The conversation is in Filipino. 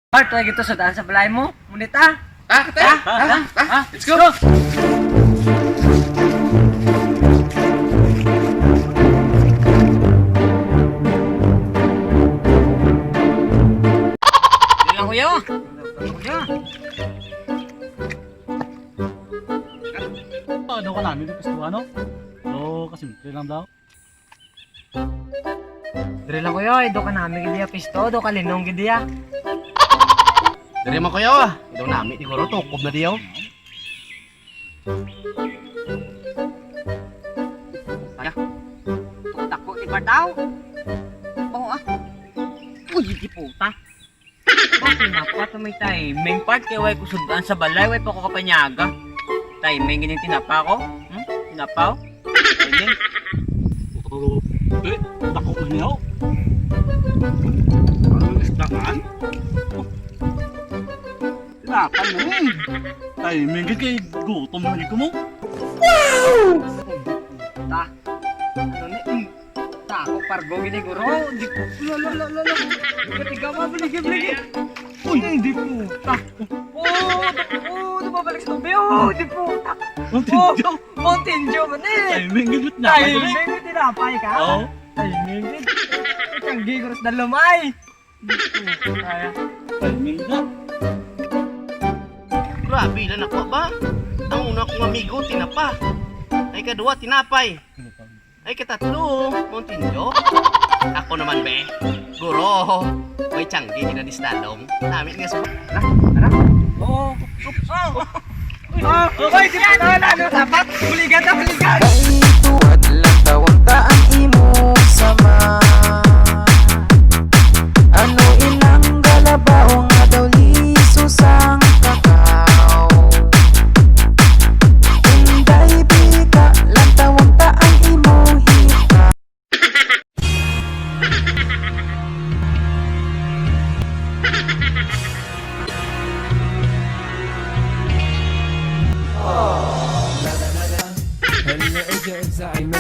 Bart, lagi to sa daan sa balay mo. Munit ah. Let's go. Hindi lang kuya. Kuya. Ano ka namin yung pisto ano? Kasi simple lang daw. Dire lang kuya, do ka namin gidiya pisto, do ka linong gidiya. Dari mo kayo ah. Ito namin, siguro tukob na diyo. Kaya. Tutak ko iba daw. Oo ah. Uy, di puta. Bakit napat may timing part kaya way kusundan sa balay, way pa ko kapanyaga. Timing ganyan tinapa ko? Tinapa ko? Timing? Dako na niyo. Ano istaan? Tinapan mo eh. Timing kay gutom na ko mo. Ta. Ano ni? Ta ako pargo gini guro. Di ko. Lala. Katiga mabalik. Uy, di puta. Babalik sa tubi. Di puta. Mountain Dew man eh. Timing gigit na. Timing tinapay ka? Oo. Timing din. Isang gigoros na lumay. Di puta kaya. Timing na. Grabe lang ako ba? Ang una kong amigo, tinapa. Ay kadua, tinapay. Ay katatlo, Mountain Dew. Ako naman be, guro. May tiyanggi kita di stadong. Namin nga sa... Oo. Oy, di pa na dapat. Buligan. Ito adlang tawang taan imo sama. Ano ilang galabaw nga daw liso sang kakao. Inday bika lang tawang taan imo hita. Hello, Edsa, I know